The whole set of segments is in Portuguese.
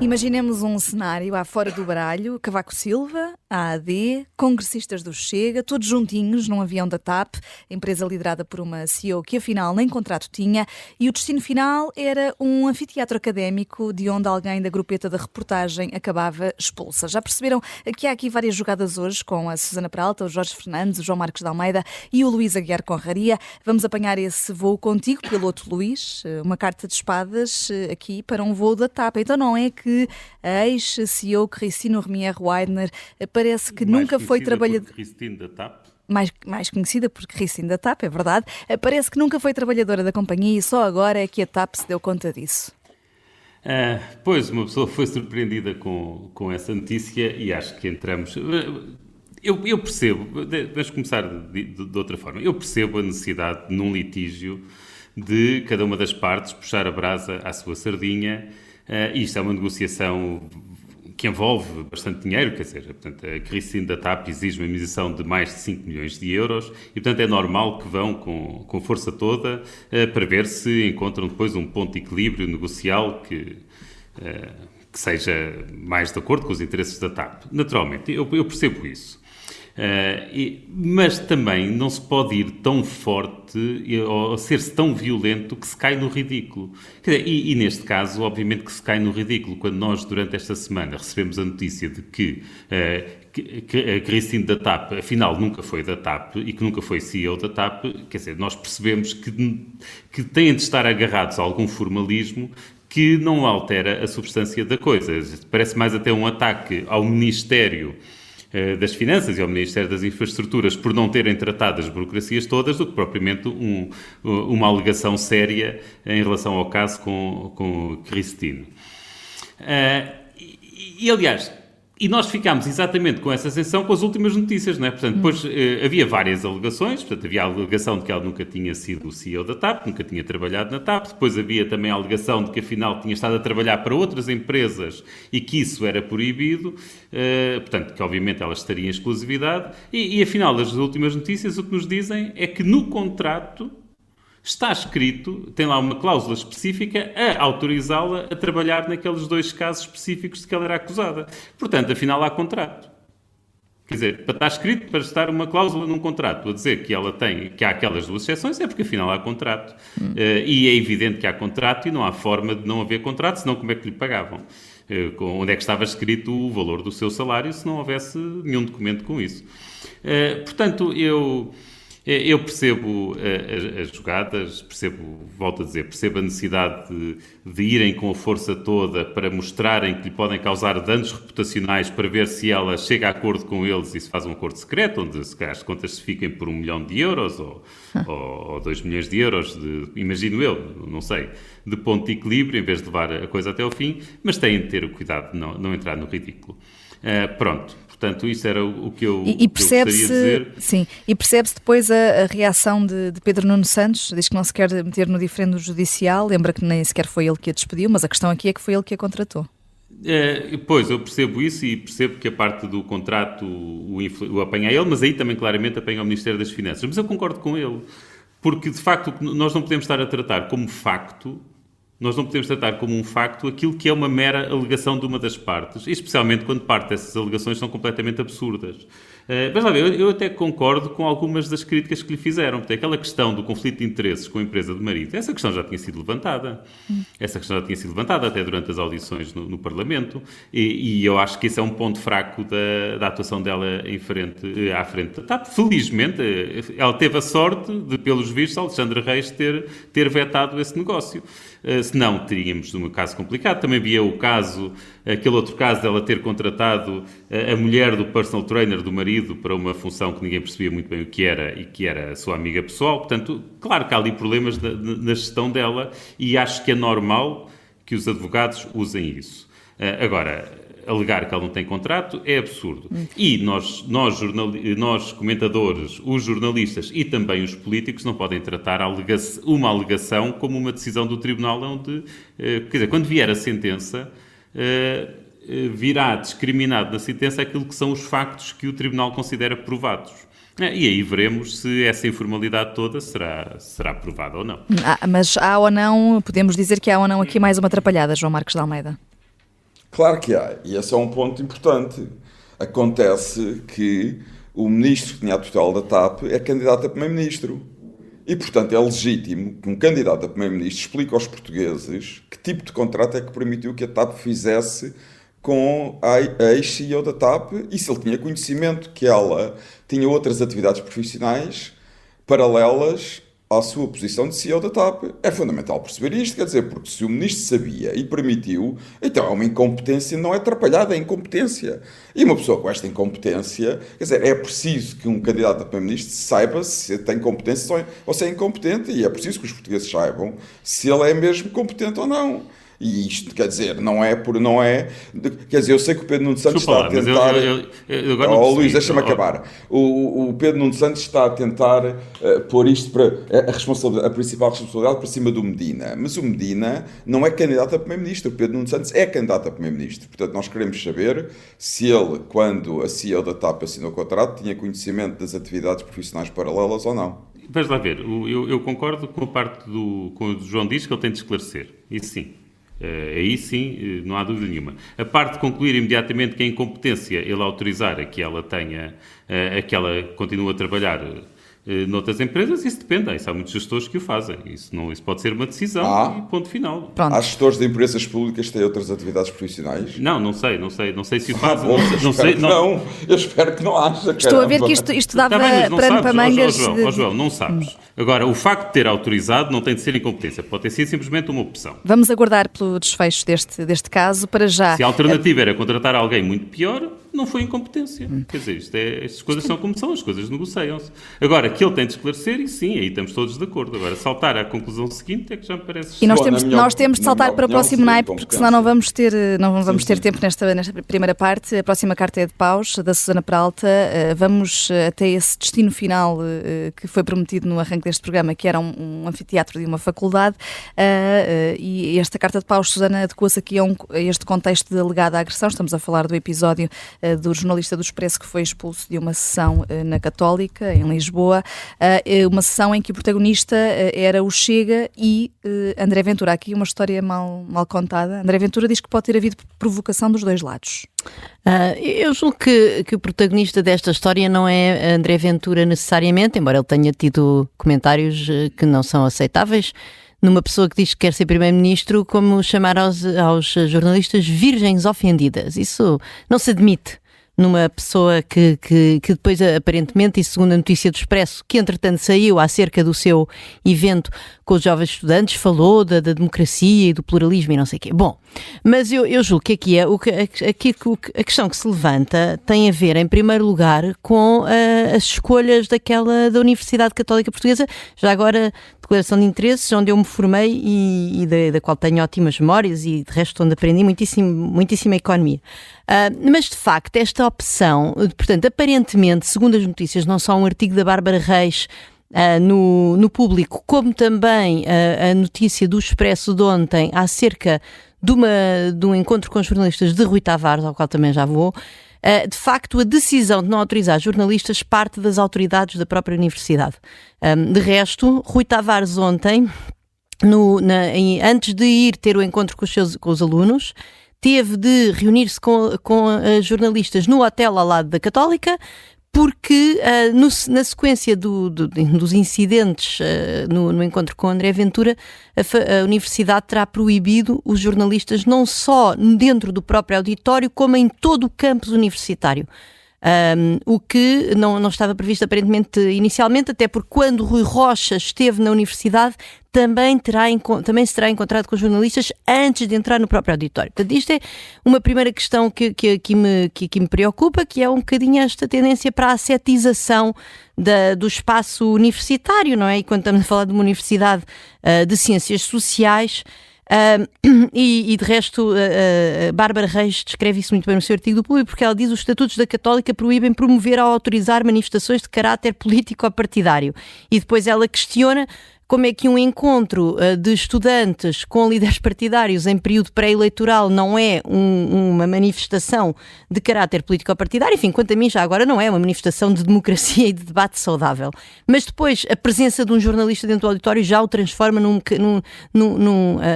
Imaginemos um cenário à fora do baralho: Cavaco Silva, a AD, congressistas do Chega, todos juntinhos num avião da TAP, empresa liderada por uma CEO que afinal nem contrato tinha, e o destino final era um anfiteatro académico de onde alguém da grupeta da reportagem acabava expulsa. Já perceberam que há aqui várias jogadas hoje com a Susana Peralta, o Jorge Fernandes, o João Marcos de Almeida e o Luís Aguiar Conraria. Vamos apanhar esse voo contigo, piloto Luís, uma carta de espadas aqui para um voo da TAP. Então não é que a ex-CEO Christine Romier-Weidner parece que nunca foi trabalhadora... Christine da TAP? Mais conhecida por Christine da TAP, é verdade. Parece que nunca foi trabalhadora da companhia e só agora é que a TAP se deu conta disso. Pois, uma pessoa foi surpreendida com essa notícia e acho que entramos... Eu percebo, vamos começar de outra forma, eu percebo a necessidade num litígio de cada uma das partes puxar a brasa à sua sardinha. Isto é uma negociação que envolve bastante dinheiro, quer dizer, portanto, a Christine da TAP exige uma indemnização de mais de 5 milhões de euros e, portanto, é normal que vão com força toda para ver se encontram depois um ponto de equilíbrio negocial que seja mais de acordo com os interesses da TAP. Naturalmente, eu percebo isso. Mas também não se pode ir tão forte ou ser-se tão violento que se cai no ridículo. Quer dizer, e neste caso, obviamente que se cai no ridículo quando nós, durante esta semana, recebemos a notícia de que a Christine da TAP, afinal, nunca foi da TAP e que nunca foi CEO da TAP. Quer dizer, nós percebemos que têm de estar agarrados a algum formalismo que não altera a substância da coisa. Parece mais até um ataque ao Ministério das Finanças e ao Ministério das Infraestruturas por não terem tratado as burocracias todas do que propriamente uma alegação séria em relação ao caso com Christine. Aliás, nós ficámos exatamente com essa sensação com as últimas notícias, não é? Portanto, depois havia várias alegações, portanto, havia a alegação de que ela nunca tinha sido o CEO da TAP, nunca tinha trabalhado na TAP, depois havia também a alegação de que afinal tinha estado a trabalhar para outras empresas e que isso era proibido, portanto, que obviamente ela estaria em exclusividade, e afinal, as últimas notícias o que nos dizem é que no contrato está escrito, tem lá uma cláusula específica a autorizá-la a trabalhar naqueles 2 casos específicos de que ela era acusada. Portanto, afinal, há contrato. Quer dizer, está escrito para estar uma cláusula num contrato a dizer que há aquelas 2 exceções, é porque afinal há contrato. E é evidente que há contrato e não há forma de não haver contrato, senão como é que lhe pagavam? Onde é que estava escrito o valor do seu salário se não houvesse nenhum documento com isso? Portanto, eu percebo as jogadas, volto a dizer, percebo a necessidade de irem com a força toda para mostrarem que lhe podem causar danos reputacionais para ver se ela chega a acordo com eles e se faz um acordo secreto, onde se calhar as contas se fiquem por 1 milhão de euros ou 2 milhões de euros, imagino eu, não sei, de ponto de equilíbrio, em vez de levar a coisa até ao fim, mas têm de ter o cuidado de não entrar no ridículo. Pronto. Portanto, isso era o que eu gostaria de dizer. Sim, e percebe-se depois a reação de Pedro Nuno Santos, diz que não se quer meter no diferendo judicial, lembra que nem sequer foi ele que a despediu, mas a questão aqui é que foi ele que a contratou. Pois, eu percebo isso e percebo que a parte do contrato o apanha ele, mas aí também claramente apanha o Ministério das Finanças. Mas eu concordo com ele, porque de facto nós não podemos estar a tratar como facto. Nós não podemos tratar como um facto aquilo que é uma mera alegação de uma das partes, especialmente quando parte dessas alegações são completamente absurdas. Mas lá, eu até concordo com algumas das críticas que lhe fizeram. Porque aquela questão do conflito de interesses com a empresa de marido, essa questão já tinha sido levantada. Essa questão já tinha sido levantada até durante as audições no Parlamento e eu acho que esse é um ponto fraco da atuação dela à frente da TAP. Felizmente, ela teve a sorte de, pelos vistos, Alexandre Reis ter vetado esse negócio. Senão teríamos um caso complicado. Também havia aquele outro caso dela ter contratado a mulher do personal trainer do marido para uma função que ninguém percebia muito bem o que era e que era a sua amiga pessoal. Portanto, claro que há ali problemas na gestão dela e acho que é normal que os advogados usem isso. Agora, alegar que ela não tem contrato é absurdo. E nós comentadores, os jornalistas e também os políticos não podem tratar uma alegação como uma decisão do tribunal onde, quer dizer, quando vier a sentença, virá discriminado na sentença aquilo que são os factos que o tribunal considera provados. E aí veremos se essa informalidade toda será provada ou não. Mas há ou não, podemos dizer que há ou não aqui mais uma atrapalhada, João Marcos de Almeida? Claro que há, e esse é um ponto importante. Acontece que o ministro que tinha a tutela da TAP é candidato a primeiro-ministro. E, portanto, é legítimo que um candidato a primeiro-ministro explique aos portugueses que tipo de contrato é que permitiu que a TAP fizesse com a ex-CEO da TAP e se ele tinha conhecimento que ela tinha outras atividades profissionais paralelas à sua posição de CEO da TAP. É fundamental perceber isto, quer dizer, porque se o ministro sabia e permitiu, então é uma incompetência, não é atrapalhada, é incompetência. E uma pessoa com esta incompetência, quer dizer, é preciso que um candidato a primeiro-ministro saiba se tem competência ou se é incompetente, e é preciso que os portugueses saibam se ele é mesmo competente ou não. E isto, quer dizer, quer dizer, eu sei que o Pedro Nuno Santos está a tentar... Luís, deixa-me acabar. O Pedro Nuno Santos está a tentar pôr isto a principal responsabilidade para cima do Medina. Mas o Medina não é candidato a primeiro-ministro. O Pedro Nuno Santos é candidato a primeiro-ministro. Portanto, nós queremos saber se ele, quando a CEO da TAP assinou o contrato, tinha conhecimento das atividades profissionais paralelas ou não. Vamos lá ver. Eu concordo com a parte com o João diz que ele tem de esclarecer. Isso sim. Aí sim, não há dúvida nenhuma. A parte de concluir imediatamente que a incompetência ele autorizar a que ela continue a trabalhar noutras empresas, isso depende. Isso há muitos gestores que o fazem. Isso pode ser uma decisão e ponto final. Há gestores de empresas públicas que têm outras atividades profissionais? Não sei se o fazem. Não, eu espero que não haja. Estou a ver que isto dava para mangas. João, não sabes. Agora, o facto de ter autorizado não tem de ser incompetência. Pode ter sido simplesmente uma opção. Vamos aguardar pelo desfecho deste caso. Para já. Se a alternativa era contratar alguém muito pior, não foi incompetência. Quer dizer, estas coisas são como são, as coisas negociam-se. Agora, que ele tem de esclarecer, e sim, aí estamos todos de acordo. Agora, saltar à conclusão seguinte é que já me parece... E nós temos de saltar para o próximo naipe, porque senão não vamos ter tempo nesta primeira parte. A próxima carta é de paus, da Susana Peralta. Vamos até esse destino final que foi prometido no arranque deste programa, que era um anfiteatro de uma faculdade. E esta carta de paus, Susana, adequa-se aqui a este contexto de alegada agressão. Estamos a falar do episódio do jornalista do Expresso que foi expulso de uma sessão na Católica, em Lisboa. Uma sessão em que o protagonista era o Chega e André Ventura. Aqui uma história mal contada. André Ventura diz que pode ter havido provocação dos dois lados. Eu julgo que o protagonista desta história não é André Ventura necessariamente, embora ele tenha tido comentários que não são aceitáveis numa pessoa que diz que quer ser primeiro-ministro, como chamar aos jornalistas virgens ofendidas. Isso não se admite numa pessoa que depois, aparentemente, e segundo a notícia do Expresso, que entretanto saiu acerca do seu evento com os jovens estudantes, falou da democracia e do pluralismo e não sei o quê. Bom, mas eu julgo que aqui a questão que se levanta tem a ver, em primeiro lugar, com as escolhas da Universidade Católica Portuguesa, já agora declaração de interesses, onde eu me formei e da qual tenho ótimas memórias e de resto onde aprendi muitíssima economia. Mas de facto esta opção, portanto, aparentemente, segundo as notícias, não só um artigo da Bárbara Reis no Público, como também a notícia do Expresso de ontem acerca de um encontro com jornalistas de Rui Tavares, ao qual também já vou. De facto, a decisão de não autorizar jornalistas parte das autoridades da própria universidade. De resto, Rui Tavares ontem, antes de ir ter o encontro com os alunos, teve de reunir-se com jornalistas no hotel ao lado da Católica, porque na sequência dos incidentes no encontro com André Ventura, a Universidade terá proibido os jornalistas não só dentro do próprio auditório, como em todo o campus universitário. O que não estava previsto aparentemente inicialmente, até porque quando Rui Rocha esteve na universidade também se terá encontrado com jornalistas antes de entrar no próprio auditório. Portanto, isto é uma primeira questão que me preocupa, que é um bocadinho esta tendência para a ascetização do espaço universitário, não é? E quando estamos a falar de uma universidade de ciências sociais, e de resto a Bárbara Reis descreve isso muito bem no seu artigo do Público, porque ela diz que os estatutos da Católica proíbem promover ou autorizar manifestações de caráter político ou partidário, e depois ela questiona como é que um encontro de estudantes com líderes partidários em período pré-eleitoral não é uma manifestação de caráter político-partidário. Enfim, quanto a mim, já agora não é uma manifestação de democracia e de debate saudável. Mas depois, a presença de um jornalista dentro do auditório já o transforma num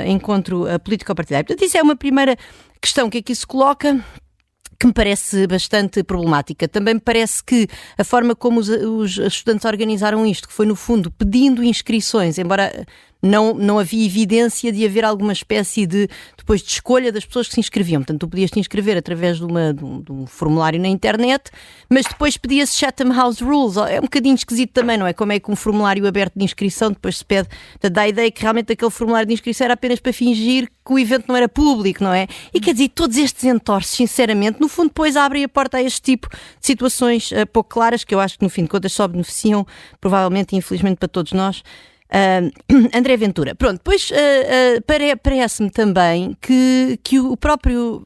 encontro político-partidário. Portanto, isso é uma primeira questão que aqui se coloca, que me parece bastante problemática. Também me parece que a forma como os estudantes organizaram isto, que foi no fundo pedindo inscrições, embora não havia evidência de haver alguma espécie de escolha das pessoas que se inscreviam. Portanto, tu podias te inscrever através de um formulário na internet, mas depois pedia-se Chatham House Rules. É um bocadinho esquisito também, não é? Como é que um formulário aberto de inscrição depois se pede, dá a ideia que realmente aquele formulário de inscrição era apenas para fingir que o evento não era público, não é? E quer dizer, todos estes entorces, sinceramente, no fundo depois abrem a porta a este tipo de situações pouco claras, que eu acho que no fim de contas só beneficiam, provavelmente e infelizmente para todos nós, André Ventura. Pronto, depois parece-me também que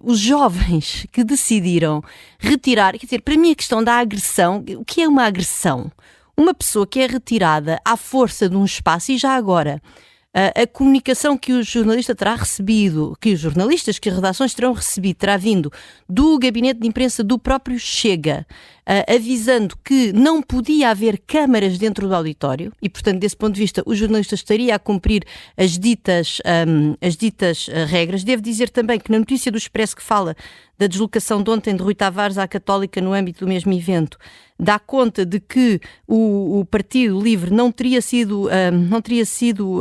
os jovens que decidiram retirar, quer dizer, para mim a questão da agressão, o que é uma agressão? Uma pessoa que é retirada à força de um espaço, e já agora a comunicação que o jornalista terá recebido, que os jornalistas, que as redações terão recebido, terá vindo do gabinete de imprensa do próprio Chega, avisando que não podia haver câmaras dentro do auditório e, portanto, desse ponto de vista, o jornalista estaria a cumprir as ditas regras. Devo dizer também que na notícia do Expresso que fala da deslocação de ontem de Rui Tavares à Católica no âmbito do mesmo evento, dá conta de que o Partido Livre não teria sido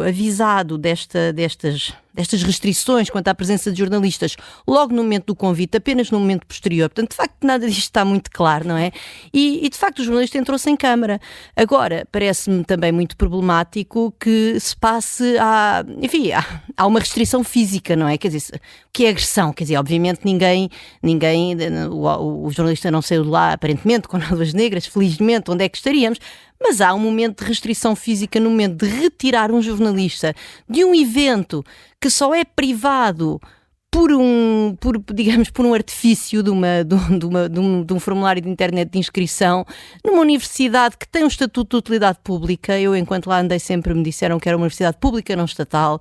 avisado destas restrições quanto à presença de jornalistas logo no momento do convite, apenas no momento posterior. Portanto, de facto, nada disto está muito claro, não é? E de facto, o jornalista entrou sem câmara. Agora, parece-me também muito problemático que se passe há uma restrição física, não é? Quer dizer, o que é agressão? Quer dizer, obviamente o jornalista não saiu de lá, aparentemente, com nódoas negras, felizmente, onde é que estaríamos? Mas há um momento de restrição física no momento de retirar um jornalista de um evento que só é privado por um artifício de um formulário de internet de inscrição numa universidade que tem um estatuto de utilidade pública. Eu, enquanto lá andei, sempre me disseram que era uma universidade pública, não estatal,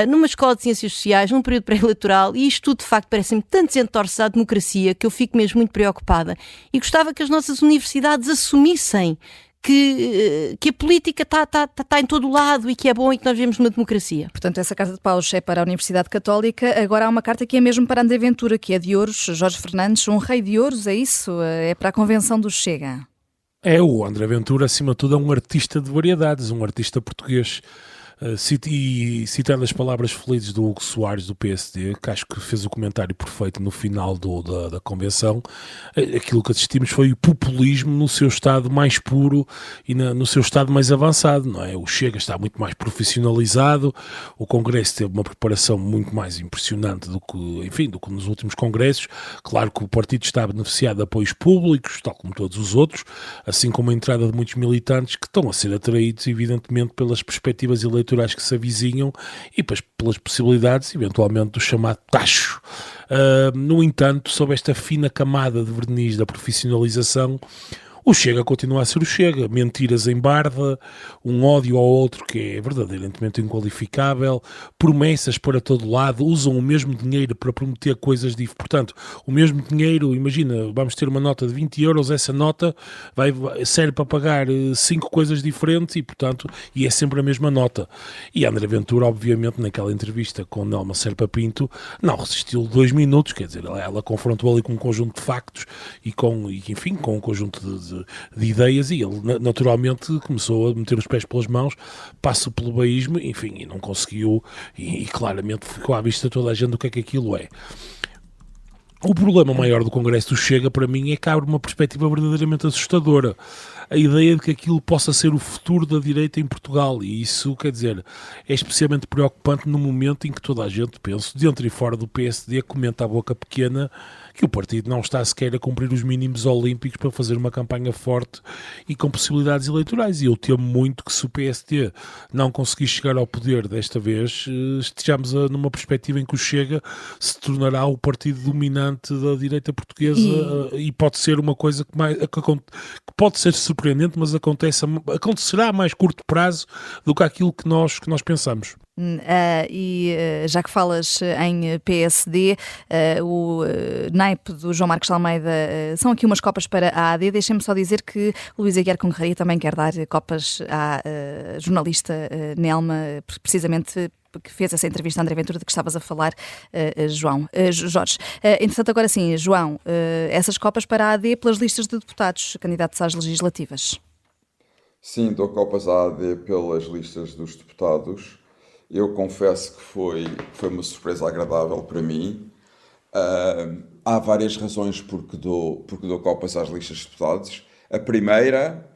numa escola de ciências sociais, num período pré-eleitoral, e isto tudo, de facto, parece-me tanto desentorce à democracia que eu fico mesmo muito preocupada e gostava que as nossas universidades assumissem que a política está em todo o lado e que é bom e que nós vivemos numa democracia. Portanto, essa carta de paus é para a Universidade Católica. Agora há uma carta que é mesmo para André Ventura, que é de Ouros. Jorge Fernandes, um rei de Ouros, é isso? É para a convenção do Chega. O André Ventura, acima de tudo, é um artista de variedades, um artista português. E citando as palavras felizes do Hugo Soares, do PSD, que acho que fez o comentário perfeito no final da convenção, aquilo que assistimos foi o populismo no seu estado mais puro e no seu estado mais avançado, não é? O Chega está muito mais profissionalizado, o Congresso teve uma preparação muito mais impressionante do que nos últimos congressos. Claro que o partido está beneficiado de apoios públicos, tal como todos os outros, assim como a entrada de muitos militantes que estão a ser atraídos, evidentemente, pelas perspectivas eleitorais que se avizinham e pelas possibilidades, eventualmente, do chamado tacho. No entanto, sob esta fina camada de verniz da profissionalização, o Chega continua a ser o Chega. Mentiras em barda, um ódio ao outro que é verdadeiramente inqualificável, promessas para todo lado, usam o mesmo dinheiro para prometer coisas diferentes. Portanto, o mesmo dinheiro, imagina, vamos ter uma nota de 20 euros, essa nota serve para pagar 5 coisas diferentes e é sempre a mesma nota. E André Ventura, obviamente, naquela entrevista com Nelma Serpa Pinto, não resistiu 2 minutos, quer dizer, ela confrontou ali com um conjunto de factos e com um conjunto de ideias, e ele naturalmente começou a meter os pés pelas mãos, passa pelo baísmo, e não conseguiu, e claramente ficou à vista toda a gente do que é que aquilo é. O problema maior do Congresso do Chega, para mim, é que abre uma perspectiva verdadeiramente assustadora. A ideia de que aquilo possa ser o futuro da direita em Portugal, e isso, quer dizer, é especialmente preocupante no momento em que toda a gente, penso, dentro e fora do PSD, comenta à boca pequena que o partido não está sequer a cumprir os mínimos olímpicos para fazer uma campanha forte e com possibilidades eleitorais. E eu temo muito que, se o PSD não conseguir chegar ao poder desta vez, estejamos numa perspectiva em que o Chega se tornará o partido dominante da direita portuguesa, e pode ser uma coisa que pode ser surpreendente, mas acontecerá a mais curto prazo do que aquilo que nós pensamos. Já que falas em PSD, o naipe do João Marcos de Almeida são aqui umas copas para a AD. Deixem-me só dizer que o Luís Aguiar Congarria também quer dar copas à jornalista Nelma, precisamente que fez essa entrevista a André Ventura de que estavas a falar, Jorge. Entretanto, agora sim, João, essas copas para a AD pelas listas de deputados candidatos às legislativas. Sim, dou copas à AD pelas listas dos deputados. Eu confesso que foi uma surpresa agradável para mim. Há várias razões porque dou copas às listas de deputados. A primeira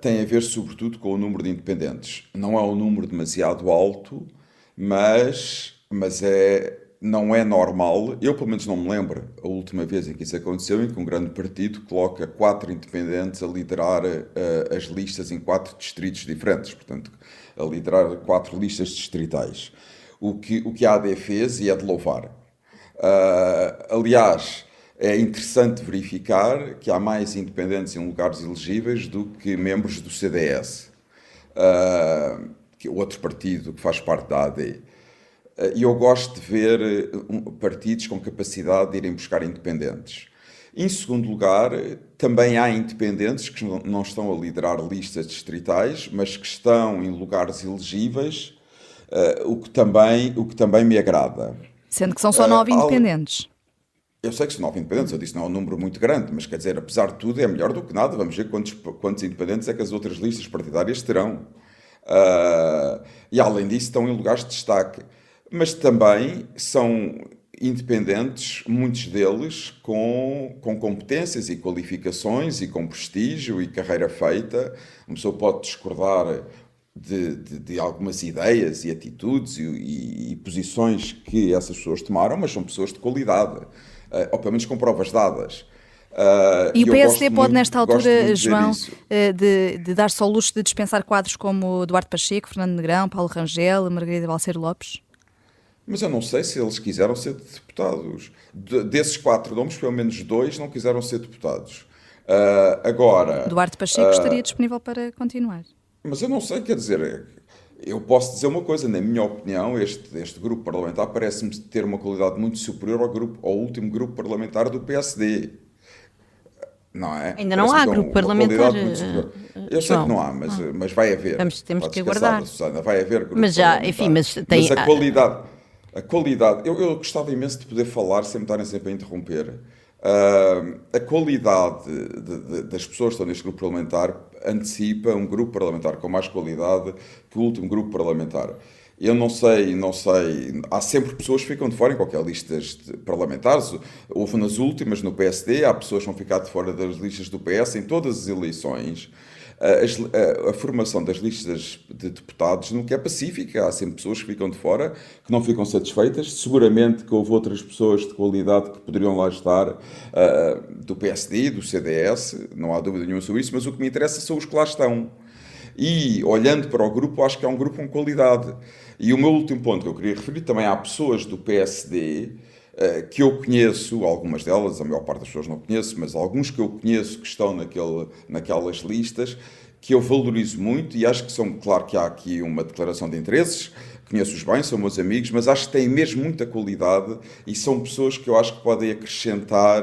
tem a ver sobretudo com o número de independentes. Não é um número demasiado alto, mas não é normal. Eu, pelo menos, não me lembro a última vez em que isso aconteceu, em que um grande partido coloca 4 independentes a liderar as listas em 4 distritos diferentes, portanto, a liderar 4 listas distritais. O que a AD fez e é de louvar. Aliás, é interessante verificar que há mais independentes em lugares elegíveis do que membros do CDS, que é outro partido que faz parte da AD. E eu gosto de ver partidos com capacidade de irem buscar independentes. Em segundo lugar, também há independentes que não estão a liderar listas distritais, mas que estão em lugares elegíveis, o que também me agrada. Sendo que são só 9 independentes. Eu sei que são 9 independentes, eu disse não é um número muito grande, mas quer dizer, apesar de tudo, é melhor do que nada. Vamos ver quantos independentes é que as outras listas partidárias terão. E além disso, estão em lugares de destaque. Mas também são independentes, muitos deles com competências e qualificações e com prestígio e carreira feita. Uma pessoa pode discordar de algumas ideias e atitudes e posições que essas pessoas tomaram, mas são pessoas de qualidade, ou pelo menos com provas dadas. E o PSD pode, nesta altura, João, de dar-se ao luxo de dispensar quadros como Duarte Pacheco, Fernando Negrão, Paulo Rangel, Margarida Balseiro Lopes? Mas eu não sei se eles quiseram ser deputados. Desses 4 nomes, pelo menos 2 não quiseram ser deputados. Agora... Duarte Pacheco estaria disponível para continuar. Mas eu não sei, quer dizer... Eu posso dizer uma coisa, na minha opinião, este grupo parlamentar parece-me ter uma qualidade muito superior ao último grupo parlamentar do PSD. Não é? Ainda não há grupo parlamentar. Eu sei que não há, mas vai haver. Temos que aguardar. Susana, vai haver grupo mas já, enfim, mas tem... Mas a qualidade, eu gostava imenso de poder falar sem me estarem sempre a interromper. A qualidade das pessoas que estão neste grupo parlamentar antecipa um grupo parlamentar com mais qualidade que o último grupo parlamentar. Eu não sei, há sempre pessoas que ficam de fora em qualquer lista parlamentares. Houve nas últimas no PSD, há pessoas que vão ficar de fora das listas do PS em todas as eleições. A formação das listas de deputados nunca é pacífica, há sempre pessoas que ficam de fora, que não ficam satisfeitas. Seguramente que houve outras pessoas de qualidade que poderiam lá estar, do PSD, do CDS, não há dúvida nenhuma sobre isso, mas o que me interessa são os que lá estão. E, olhando para o grupo, acho que é um grupo com qualidade. E o meu último ponto que eu queria referir, também há pessoas do PSD que eu conheço, algumas delas, a maior parte das pessoas não conheço, mas alguns que eu conheço que estão naquelas listas, que eu valorizo muito e acho que claro que há aqui uma declaração de interesses, conheço-os bem, são meus amigos, mas acho que têm mesmo muita qualidade e são pessoas que eu acho que podem acrescentar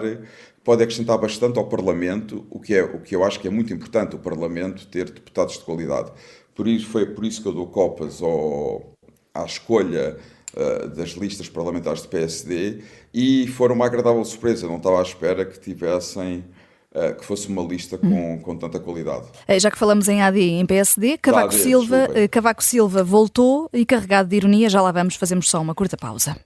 bastante ao Parlamento, o que eu acho que é muito importante, o Parlamento ter deputados de qualidade. Foi por isso que eu dou copas à escolha das listas parlamentares do PSD e foram uma agradável surpresa. Eu não estava à espera que que fosse uma lista com tanta qualidade. Já que falamos em AD e em PSD, Cavaco Silva voltou e, carregado de ironia, já lá vamos, fazemos só uma curta pausa.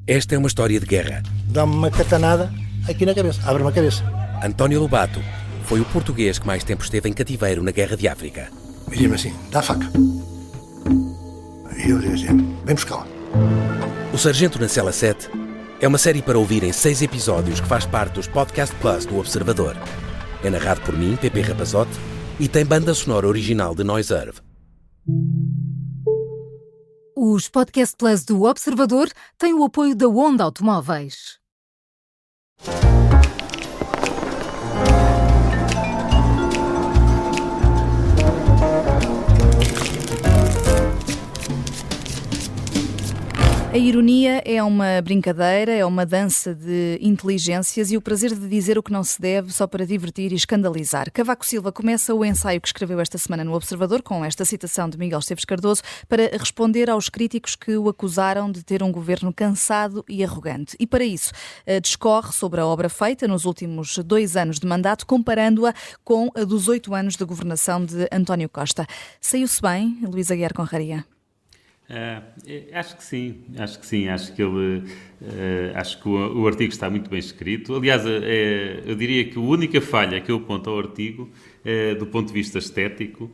Esta é uma história de guerra. Dá-me uma catanada aqui na cabeça, abre-me a cabeça. António Lobato foi o português que mais tempo esteve em cativeiro na Guerra de África. E diz-me assim, dá a faca. E eu digo assim, vem buscá-la. O Sargento na Cela 7 é uma série para ouvir em 6 episódios que faz parte dos Podcast Plus do Observador. É narrado por mim, Pepe Rapazote, e tem banda sonora original de Noiserve. Os Podcast Plus do Observador têm o apoio da Onda Automóveis. A ironia é uma brincadeira, é uma dança de inteligências e o prazer de dizer o que não se deve só para divertir e escandalizar. Cavaco Silva começa o ensaio que escreveu esta semana no Observador com esta citação de Miguel Esteves Cardoso para responder aos críticos que o acusaram de ter um governo cansado e arrogante. E para isso discorre sobre a obra feita nos últimos 2 anos de mandato, comparando-a com a dos 8 anos de governação de António Costa. Saiu-se bem, Luís Aguiar Conraria? Acho que sim, acho que o artigo está muito bem escrito. Aliás, eu diria que a única falha que eu aponto ao artigo, do ponto de vista estético,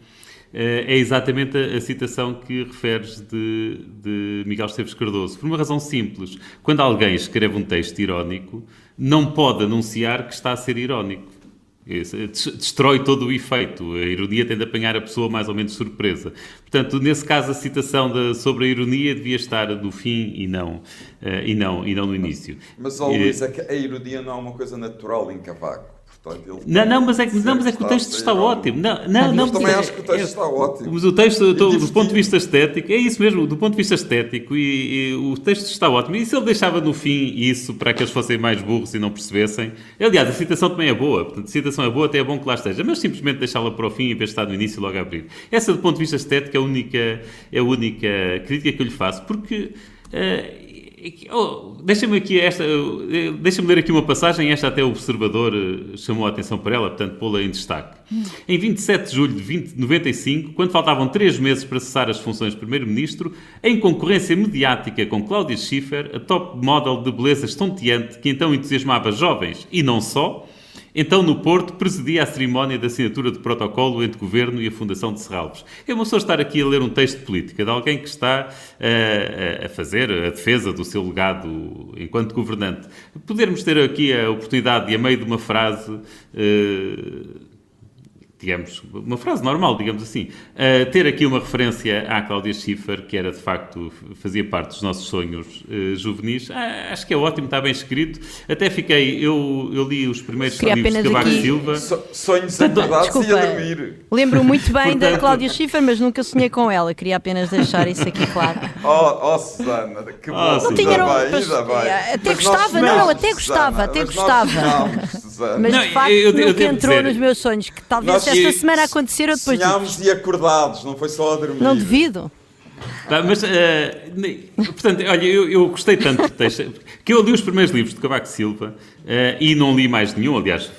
é exatamente a citação que referes de Miguel Esteves Cardoso. Por uma razão simples, quando alguém escreve um texto irónico, não pode anunciar que está a ser irónico. Destrói todo o efeito. A ironia tende a apanhar a pessoa mais ou menos surpresa. Portanto, nesse caso, a citação sobre a ironia devia estar no fim e não no início. Mas Luís, é que a ironia não é uma coisa natural em Cavaco. Portanto, mas é que o texto está ótimo. Mas também acho que o texto está ótimo. Mas o texto, do ponto de vista estético, é isso mesmo, do ponto de vista estético, e o texto está ótimo. E se ele deixava no fim isso para que eles fossem mais burros e não percebessem? Aliás, a citação também é boa. Portanto, a citação é boa, até é bom que lá esteja. Mas simplesmente deixá-la para o fim em vez de estar no início e logo a abrir. Essa, do ponto de vista estético, é a única crítica que eu lhe faço. Porque... Deixa-me ler aqui uma passagem, esta até o Observador chamou a atenção para ela, portanto, pô-la em destaque. Em 27 de julho de 95, quando faltavam 3 meses para cessar as funções de Primeiro-Ministro, em concorrência mediática com Cláudia Schiffer, a top model de beleza estonteante que então entusiasmava jovens e não só, então, no Porto, presidia a cerimónia de assinatura de protocolo entre o Governo e a Fundação de Serralves. É uma pessoa estar aqui a ler um texto de política de alguém que está a fazer a defesa do seu legado enquanto governante. Podermos ter aqui a oportunidade de, a meio de uma frase... digamos, uma frase normal, digamos assim, ter aqui uma referência à Cláudia Schiffer, que era, de facto, fazia parte dos nossos sonhos juvenis. Acho que é ótimo, está bem escrito. Até fiquei, eu li os primeiros livros de Cavaco Silva. Sonhos acordados e a dormir. Lembro muito bem da Cláudia Schiffer, mas nunca sonhei com ela. Queria apenas deixar isso aqui claro. Susana, que bom. Não tinha até gostava, até gostava. Mas, de facto, nunca entrou nos meus sonhos, que talvez esta semana aconteceram depois disso. Sonhámos e acordados, não foi só a dormir. Não duvido. Tá, mas, portanto, olha, eu gostei tanto do texto, que eu li os primeiros livros de Cavaco Silva e não li mais nenhum. Aliás,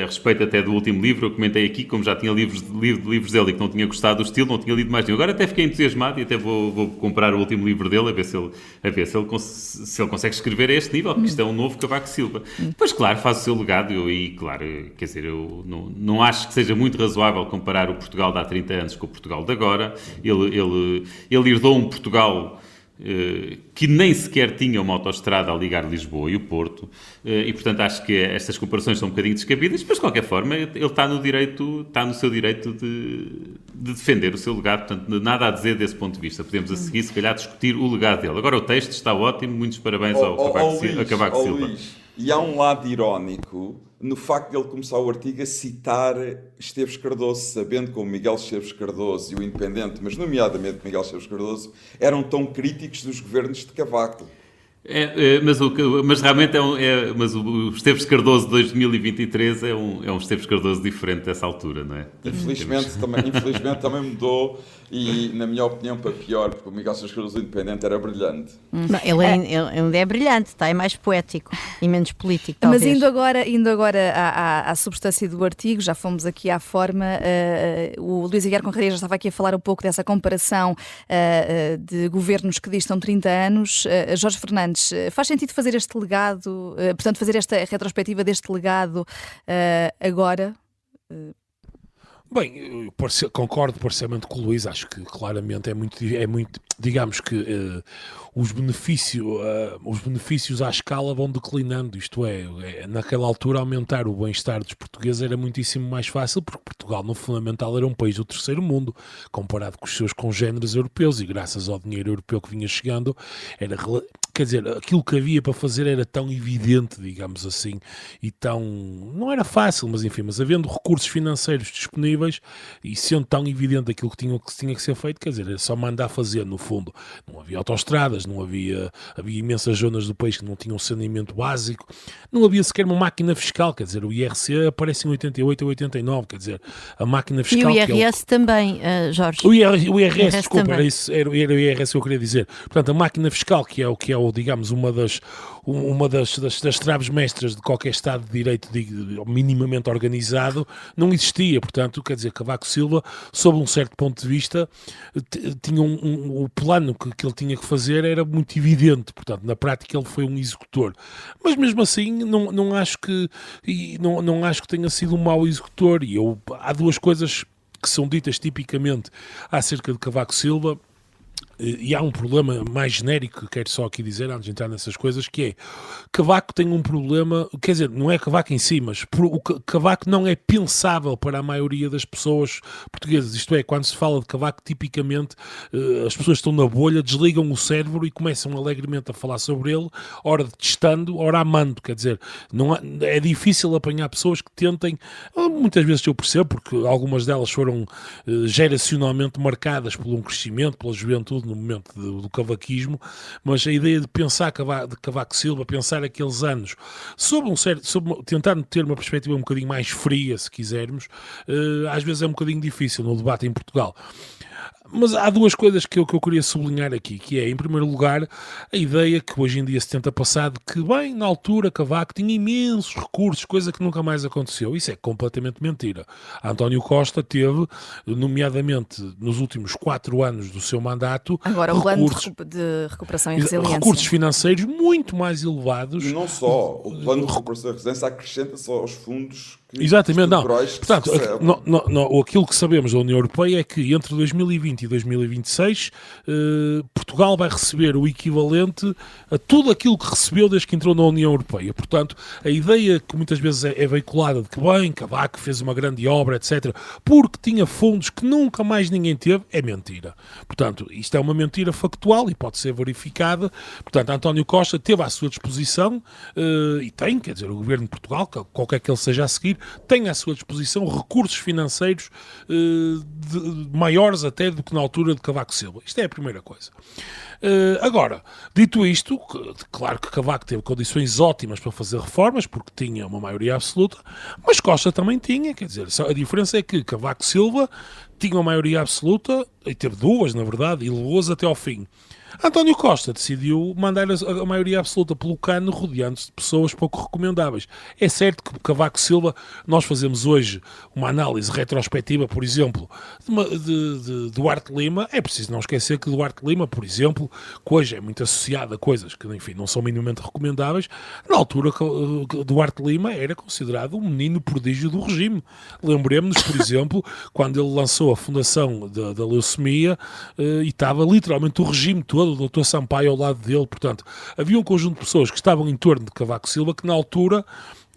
a respeito até do último livro, eu comentei aqui, como já tinha livros dele e que não tinha gostado do estilo, não tinha lido mais nenhum. Agora até fiquei entusiasmado e até vou comprar o último livro dele, a ver se ele consegue escrever a este nível, porque isto é um novo Cavaco Silva. Pois, claro, faz o seu legado e, claro, quer dizer, eu não acho que seja muito razoável comparar o Portugal de há 30 anos com o Portugal de agora. Ele herdou um Portugal que nem sequer tinha uma autoestrada a ligar Lisboa e o Porto, e portanto acho que estas comparações são um bocadinho descabidas, mas de qualquer forma ele está no seu direito de defender o seu legado, portanto nada a dizer desse ponto de vista. Podemos a seguir, se calhar, discutir o legado dele. Agora o texto está ótimo, muitos parabéns ao Cavaco Silva. Luís, e há um lado irónico no facto de ele começar o artigo a citar Esteves Cardoso, sabendo como Miguel Esteves Cardoso e o Independente, mas nomeadamente Miguel Esteves Cardoso, eram tão críticos dos governos de Cavaco. Mas realmente mas o Esteves Cardoso de 2023 é um Esteves Cardoso diferente dessa altura, não é? Infelizmente também mudou e, na minha opinião, para pior, porque o Miguel Esteves Cardoso Independente era brilhante. Não, ele ainda é brilhante, está? É mais poético e menos político, talvez. Mas indo agora à substância do artigo, já fomos aqui à forma, o Luís Aguiar Conraria já estava aqui a falar um pouco dessa comparação de governos que distam 30 anos. Jorge Fernandes, faz sentido fazer este legado, portanto, fazer esta retrospectiva deste legado agora? Bem, concordo parcialmente com o Luís. Acho que claramente é muito digamos que os benefícios à escala vão declinando, isto é, naquela altura aumentar o bem-estar dos portugueses era muitíssimo mais fácil, porque Portugal no fundamental era um país do terceiro mundo, comparado com os seus congêneres europeus, e graças ao dinheiro europeu que vinha chegando, quer dizer, aquilo que havia para fazer era tão evidente, digamos assim, e tão, não era fácil, mas enfim, mas havendo recursos financeiros disponíveis e sendo tão evidente aquilo que tinha que ser feito, quer dizer, era só mandar fazer no fundo. Não havia autoestradas, havia imensas zonas do país que não tinham saneamento básico, não havia sequer uma máquina fiscal, quer dizer, o IRC aparece em 88 ou 89, quer dizer, a máquina fiscal... E o IRS também, Jorge. O IRS, desculpa, também. era o IRS que eu queria dizer. Portanto, a máquina fiscal, que é digamos, uma das traves mestras de qualquer Estado de Direito minimamente organizado, não existia. Portanto, quer dizer, Cavaco Silva, sob um certo ponto de vista, tinha o plano que ele tinha que fazer era muito evidente. Portanto, na prática ele foi um executor. Mas mesmo assim, não acho que tenha sido um mau executor. E há duas coisas que são ditas tipicamente acerca de Cavaco Silva. E há um problema mais genérico que quero só aqui dizer, antes de entrar nessas coisas, que é Cavaco tem um problema, quer dizer, não é Cavaco em si, mas o Cavaco não é pensável para a maioria das pessoas portuguesas. Isto é, quando se fala de Cavaco, tipicamente as pessoas estão na bolha, desligam o cérebro e começam alegremente a falar sobre ele, ora detestando, ora amando. Quer dizer, é difícil apanhar pessoas que tentem, muitas vezes eu percebo, porque algumas delas foram geracionalmente marcadas por um crescimento, pela juventude, no momento do cavaquismo, mas a ideia de pensar de Cavaco Silva, pensar aqueles anos, tentar ter uma perspectiva um bocadinho mais fria, se quisermos, às vezes é um bocadinho difícil no debate em Portugal. Mas há duas coisas que eu queria sublinhar aqui, que é, em primeiro lugar, a ideia que hoje em dia se tenta passar de que, bem, na altura Cavaco tinha imensos recursos, coisa que nunca mais aconteceu. Isso é completamente mentira. António Costa teve, nomeadamente nos últimos 4 anos do seu mandato, agora o plano de recuperação e resiliência, recursos financeiros muito mais elevados. E não só, o plano de recuperação e resiliência acrescenta só aos fundos que exatamente, não. Portanto, aquilo que sabemos da União Europeia é que entre 2020 e 2026 Portugal vai receber o equivalente a tudo aquilo que recebeu desde que entrou na União Europeia. Portanto, a ideia que muitas vezes é veiculada de que, bem, Cavaco fez uma grande obra, etc., porque tinha fundos que nunca mais ninguém teve, é mentira. Portanto, isto é uma mentira factual e pode ser verificada. Portanto, António Costa teve à sua disposição, e tem, quer dizer, o Governo de Portugal, qualquer que ele seja a seguir, tem à sua disposição recursos financeiros maiores até do que na altura de Cavaco Silva. Isto é a primeira coisa. Agora, dito isto, claro que Cavaco teve condições ótimas para fazer reformas, porque tinha uma maioria absoluta, mas Costa também tinha, quer dizer, a diferença é que Cavaco Silva tinha uma maioria absoluta, e teve duas, na verdade, e levou-as até ao fim. António Costa decidiu mandar a maioria absoluta pelo cano, rodeando-se de pessoas pouco recomendáveis. É certo que Cavaco Silva, nós fazemos hoje uma análise retrospectiva, por exemplo, de Duarte Lima. É preciso não esquecer que Duarte Lima, por exemplo, que hoje é muito associado a coisas que, enfim, não são minimamente recomendáveis, na altura Duarte Lima era considerado um menino prodígio do regime. Lembremos-nos, por exemplo, quando ele lançou a fundação da leucemia e estava literalmente o regime todo, o Dr. Sampaio ao lado dele. Portanto, havia um conjunto de pessoas que estavam em torno de Cavaco Silva que na altura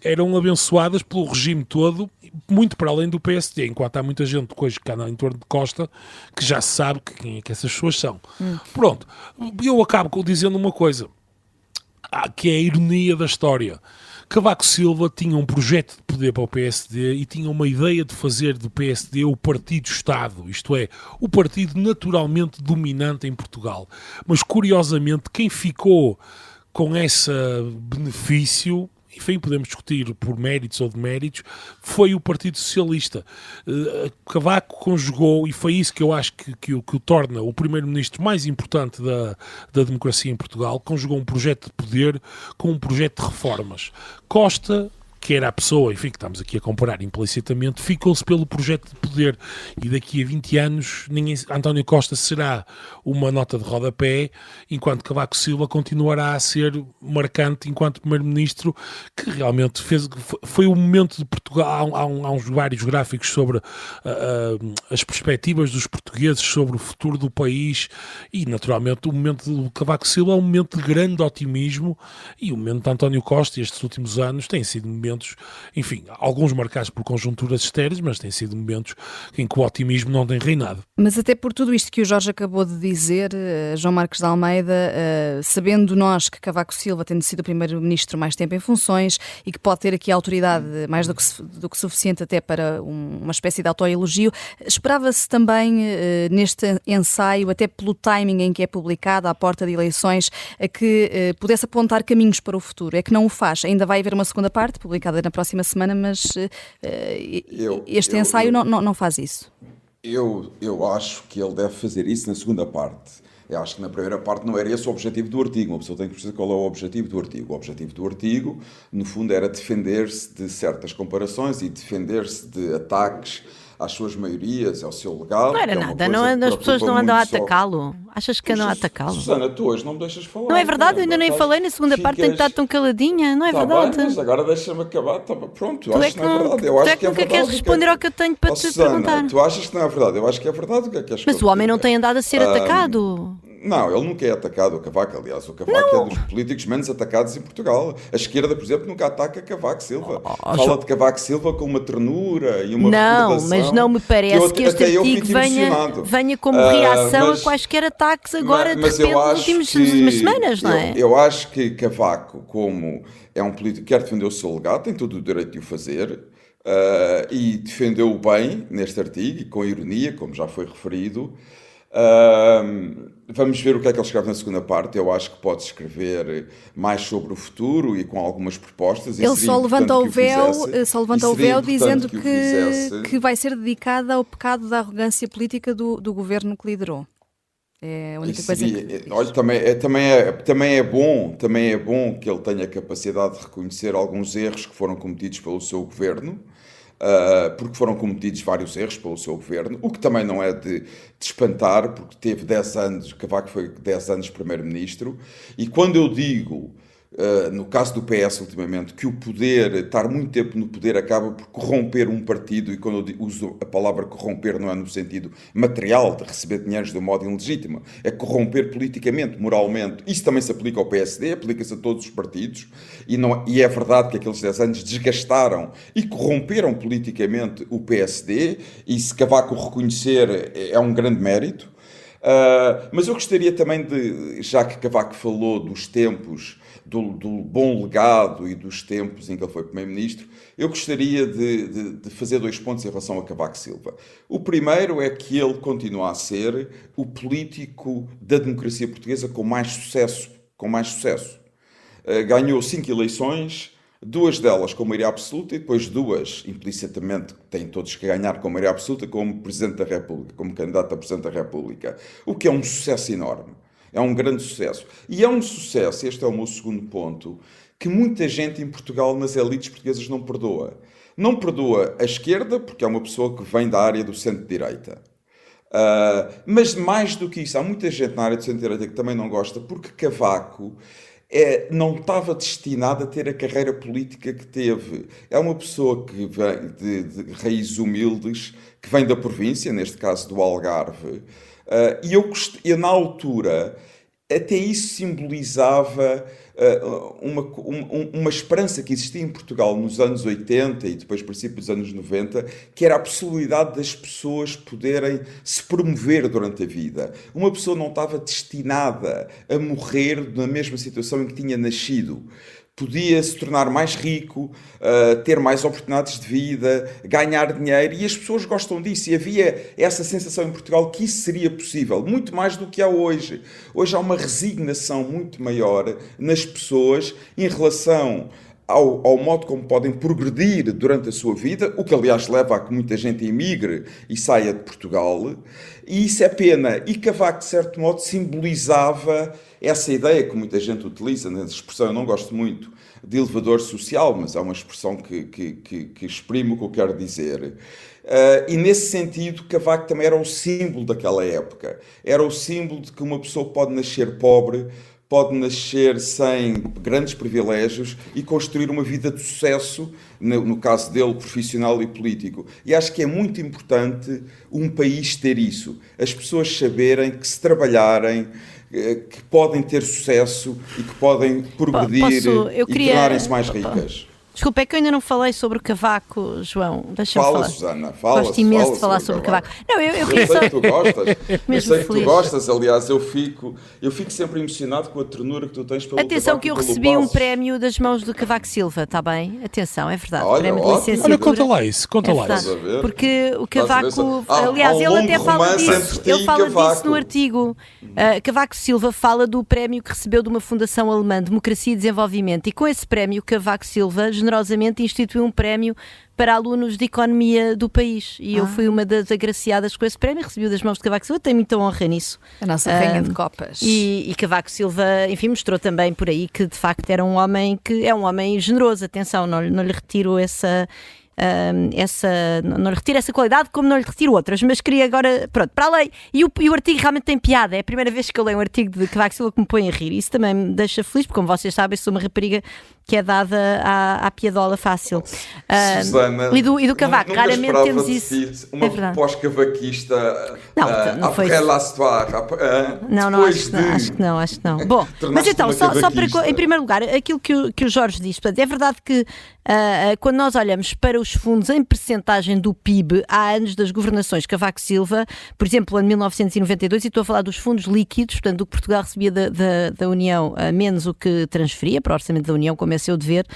eram abençoadas pelo regime todo, muito para além do PSD, enquanto há muita gente hoje que anda em torno de Costa que já sabe quem é que essas pessoas são. Pronto, eu acabo dizendo uma coisa, que é a ironia da história. Cavaco Silva tinha um projeto de poder para o PSD e tinha uma ideia de fazer do PSD o partido-Estado, isto é, o partido naturalmente dominante em Portugal. Mas, curiosamente, quem ficou com esse benefício, enfim, podemos discutir por méritos ou deméritos, foi o Partido Socialista. Cavaco conjugou, e foi isso que eu acho que o torna o primeiro-ministro mais importante da democracia em Portugal, conjugou um projeto de poder com um projeto de reformas. Costa, que era a pessoa, enfim, que estamos aqui a comparar implicitamente, ficou-se pelo projeto de poder, e daqui a 20 anos António Costa será uma nota de rodapé, enquanto Cavaco Silva continuará a ser marcante enquanto primeiro-ministro, que realmente foi o momento de Portugal. Há uns vários gráficos sobre as perspectivas dos portugueses sobre o futuro do país, e naturalmente o momento do Cavaco Silva é um momento de grande otimismo, e o momento de António Costa estes últimos anos têm sido momentos, enfim, alguns marcados por conjunturas estéreis, mas têm sido momentos em que o otimismo não tem reinado. Mas até por tudo isto que o Jorge acabou de dizer, João Marques de Almeida, sabendo nós que Cavaco Silva, tendo sido o primeiro-ministro mais tempo em funções e que pode ter aqui autoridade mais do que suficiente até para uma espécie de autoelogio, esperava-se também neste ensaio, até pelo timing em que é publicado, à porta de eleições, que pudesse apontar caminhos para o futuro. É que não o faz. Ainda vai haver uma segunda parte, publicada na próxima semana, mas este ensaio não faz isso. Eu acho que ele deve fazer isso na segunda parte. Eu acho que na primeira parte não era esse o objetivo do artigo. Uma pessoa tem que perceber qual é o objetivo do artigo. O objetivo do artigo, no fundo, era defender-se de certas comparações e defender-se de ataques às suas maiorias, ao seu legado. Não era nada, as pessoas não andam a atacá-lo. Achas que andam a atacá-lo? Susana, tu hoje não me deixas falar. Não é verdade, eu ainda nem falei na segunda parte, tenho estado tão caladinha, não é verdade? Bem, mas agora deixa-me acabar, pronto, Tu acho que não é verdade. Eu acho que é nunca verdade. queres responder ao que eu tenho para te Susana, perguntar. tu achas que não é verdade? Eu acho que é verdade. O que é que és? Mas o homem não tem andado a ser atacado. Não, ele nunca é atacado, o Cavaco. Aliás, o Cavaco é dos políticos menos atacados em Portugal. A esquerda, por exemplo, nunca ataca Cavaco Silva. Fala de Cavaco Silva com uma ternura e uma recordação. Mas não me parece que este artigo venha como reação a quaisquer ataques agora, de repente, nas últimas semanas, não é? Eu acho que Cavaco, como é um político que quer defender o seu legado, tem todo o direito de o fazer, e defendeu-o bem neste artigo, e com ironia, como já foi referido. Vamos ver o que é que ele escreve na segunda parte. Eu acho que pode escrever mais sobre o futuro e com algumas propostas. Ele só levanta o véu dizendo que vai ser dedicada ao pecado da arrogância política do governo que liderou. É a única coisa que... Olha, também é bom que ele tenha a capacidade de reconhecer alguns erros que foram cometidos pelo seu governo. Porque foram cometidos vários erros pelo seu governo, o que também não é de espantar, porque teve 10 anos, Cavaco foi 10 anos primeiro-ministro, e quando eu digo, no caso do PS ultimamente, que o poder, estar muito tempo no poder acaba por corromper um partido, e quando eu uso a palavra corromper não é no sentido material, de receber dinheiros de um modo ilegítimo, é corromper politicamente, moralmente. Isso também se aplica ao PSD, aplica-se a todos os partidos, e é verdade que aqueles 10 anos desgastaram e corromperam politicamente o PSD, e se Cavaco reconhecer é um grande mérito. Mas eu gostaria também já que Cavaco falou dos tempos, do bom legado e dos tempos em que ele foi primeiro-ministro, eu gostaria de fazer 2 pontos em relação a Cavaco Silva. O primeiro é que ele continua a ser o político da democracia portuguesa com mais sucesso. Ganhou 5 eleições, 2 delas com maioria absoluta e depois 2, implicitamente, têm todos que ganhar com maioria absoluta, como Presidente da República, como candidato a Presidente da República, o que é um sucesso enorme. É um grande sucesso. E é um sucesso, este é o meu segundo ponto, que muita gente em Portugal, nas elites portuguesas, não perdoa. Não perdoa a esquerda, porque é uma pessoa que vem da área do centro-direita. Mas mais do que isso, há muita gente na área do centro-direita que também não gosta, porque Cavaco não estava destinado a ter a carreira política que teve. É uma pessoa que vem de raízes humildes, que vem da província, neste caso do Algarve, e na altura até isso simbolizava uma esperança que existia em Portugal nos anos 80 e depois princípio dos anos 90, que era a possibilidade das pessoas poderem se promover durante a vida. Uma pessoa não estava destinada a morrer na mesma situação em que tinha nascido. Podia se tornar mais rico, ter mais oportunidades de vida, ganhar dinheiro, e as pessoas gostam disso, e havia essa sensação em Portugal que isso seria possível, muito mais do que há hoje. Hoje há uma resignação muito maior nas pessoas em relação ao modo como podem progredir durante a sua vida, o que aliás leva a que muita gente emigre e saia de Portugal, e isso é pena. E Cavaco, de certo modo, simbolizava essa ideia que muita gente utiliza, nessa expressão eu não gosto muito, de elevador social, mas é uma expressão que exprime o que eu quero dizer. E nesse sentido, Cavaco também era o símbolo daquela época. Era o símbolo de que uma pessoa pode nascer pobre, pode nascer sem grandes privilégios e construir uma vida de sucesso, no caso dele, profissional e político. E acho que é muito importante um país ter isso. As pessoas saberem que se trabalharem, que podem ter sucesso e que podem progredir e tornarem-se mais ricas. Desculpa, é que eu ainda não falei sobre o Cavaco, João. Deixa-me Fala, falar. Susana, fala. Gosto imenso de falar sobre o Cavaco. Não, eu sei que tu gostas. Eu sei que feliz. tu gostas, aliás, eu fico sempre emocionado com a ternura que tu tens pelo Atenção Cavaco que eu e pelo recebi um Passos. prémio das mãos do Cavaco Silva, está bem? Atenção, é verdade. Olha, prémio de ótimo. licenciatura. Olha, conta lá isso, conta É lá verdade. isso. Estás a ver? Porque o Estás a ver? Cavaco, Há aliás, um ele longo até fala romance disso. entre ti Ele e fala Cavaco. disso no artigo. Cavaco Silva fala do prémio que recebeu de uma fundação alemã, Democracia e Desenvolvimento, e com esse prémio, Cavaco Silva generosamente instituiu um prémio para alunos de economia do país. E eu fui uma das agraciadas com esse prémio, recebi das mãos de Cavaco Silva, tenho muita honra nisso. A nossa rainha de copas. E Cavaco Silva, enfim, mostrou também por aí que de facto era um homem que é um homem generoso. Atenção, não lhe retiro não lhe retiro essa qualidade, como não lhe retiro outras, mas queria agora, pronto, para a lei. E o artigo realmente tem piada. É a primeira vez que eu leio um artigo de Cavaco Silva que me põe a rir. Isso também me deixa feliz, porque, como vocês sabem, sou uma rapariga que é dada à piadola fácil. Susana, E do Cavaco, nunca raramente esperava temos de isso. ti uma É verdade. pós-cavaquista Não foi après isso. la histoire. Não, acho que não. Bom, mas então, só para, em primeiro lugar, aquilo que o Jorge diz, portanto, é verdade que quando nós olhamos para os fundos em percentagem do PIB, há anos das governações Cavaco Silva, por exemplo, em 1992, e estou a falar dos fundos líquidos, portanto, do que Portugal recebia da União, menos o que transferia para o orçamento da União, como é seu dever.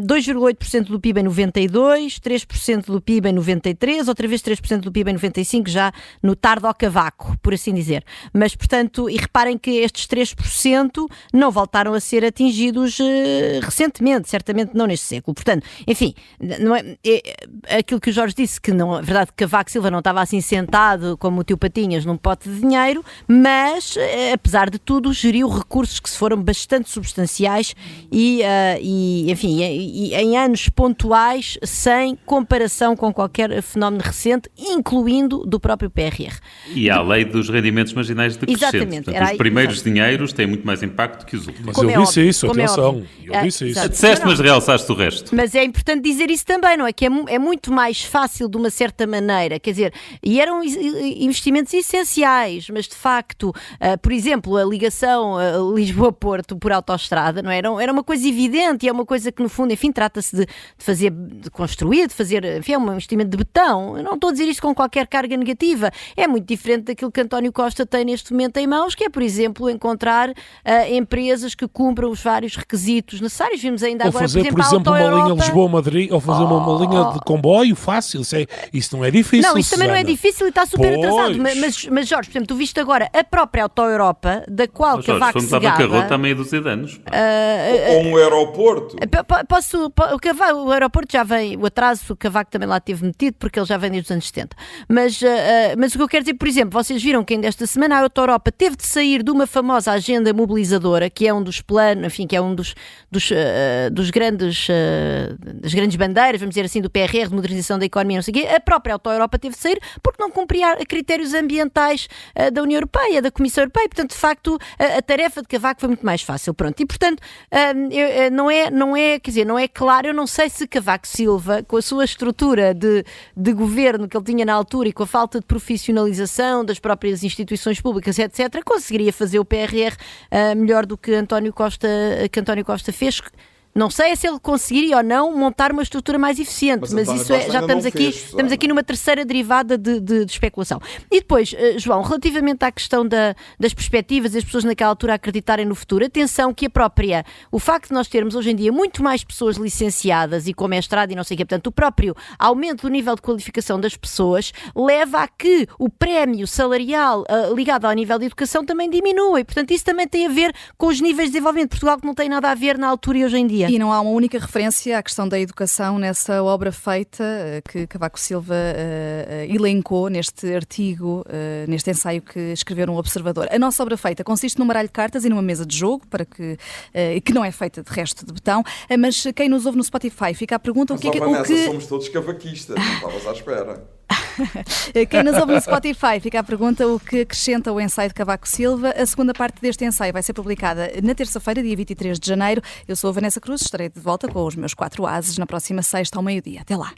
2,8% do PIB em 92, 3% do PIB em 93, outra vez 3% do PIB em 95, já no tardo ao Cavaco, por assim dizer. Mas, portanto, e reparem que estes 3% não voltaram a ser atingidos recentemente, certamente não neste século. Portanto, enfim, não é aquilo que o Jorge disse, que não é verdade que Cavaco Silva não estava assim sentado como o tio Patinhas num pote de dinheiro, mas, apesar de tudo, geriu recursos que se foram bastante substanciais e enfim, e em anos pontuais, sem comparação com qualquer fenómeno recente, incluindo do próprio PRR. E há a lei dos rendimentos marginais decrescentes. Exatamente. Portanto, os primeiros dinheiros têm muito mais impacto que os últimos. Mas Como eu é disse óbvio, isso, como é atenção. óbvio. Eu disse isso. Exato. Disseste, mas realçaste o resto. Mas é importante dizer isso também, não é? Que é muito mais fácil de uma certa maneira, quer dizer, e eram investimentos essenciais, mas de facto, por exemplo, a ligação Lisboa-Porto por autoestrada, não é? Era uma coisa evidente e é uma coisa que no fundo, enfim, trata-se de construir, de fazer, enfim, é um investimento de betão. Eu não estou a dizer isto com qualquer carga negativa, é muito diferente daquilo que António Costa tem neste momento em mãos, que é, por exemplo, encontrar empresas que cumpram os vários requisitos necessários. Vimos ainda Ou agora, fazer, por por exemplo, exemplo, a uma linha Auto-Europa. Lisboa-Madrid, ou fazer uma linha de comboio fácil. Isso não é difícil. Não, isso também não é Susana. difícil e está super Pois. atrasado. Mas Jorge, por exemplo, tu viste agora a própria Auto-Europa, da qual Jorge, Cavaco fomos se à bancarrota há gaba. meia dúzia de anos. Ou um aeroporto. O aeroporto já vem, o atraso, o Cavaco também lá teve metido, porque ele já vem desde os anos 70. Mas o que eu quero dizer, por exemplo, vocês viram que ainda esta semana a Auto-Europa teve de sair de uma famosa agenda mobilizadora, que é um dos planos, enfim, que é um dos grandes, das grandes bandeiras, vamos dizer assim, do PRR, de modernização da economia, não sei o quê. A própria Auto-Europa teve de sair porque não cumpria critérios ambientais da União Europeia, da Comissão Europeia. Portanto, de facto, a tarefa de Cavaco foi muito mais fácil. Pronto. E, portanto, não é claro, eu não sei se Cavaco Silva, com a sua estrutura de governo que ele tinha na altura e com a falta de profissionalização das próprias instituições públicas, etc., conseguiria fazer o PRR melhor do que António Costa fez. Não sei se ele conseguiria ou não montar uma estrutura mais eficiente, mas António isso Costa já ainda não estamos aqui numa terceira derivada de especulação. E depois, João, relativamente à questão das perspectivas, as pessoas naquela altura acreditarem no futuro, atenção que o facto de nós termos hoje em dia muito mais pessoas licenciadas e com mestrado e não sei o quê, portanto, o próprio aumento do nível de qualificação das pessoas leva a que o prémio salarial ligado ao nível de educação também diminua e, portanto, isso também tem a ver com os níveis de desenvolvimento de Portugal que não tem nada a ver na altura e hoje em dia. E não há uma única referência à questão da educação nessa obra feita que Cavaco Silva elencou neste artigo, neste ensaio que escreveu no Observador. A nossa obra feita consiste num baralho de cartas e numa mesa de jogo, que não é feita de resto de betão, mas quem nos ouve no Spotify fica a pergunta Mas, o que... Vanessa, somos todos cavaquistas, não estavas à espera. Quem nos ouve no Spotify fica a pergunta o que acrescenta o ensaio de Cavaco Silva. A segunda parte deste ensaio vai ser publicada na terça-feira, dia 23 de janeiro. Eu sou a Vanessa Cruz, estarei de volta com os meus 4 ases na próxima sexta ao meio-dia. Até lá.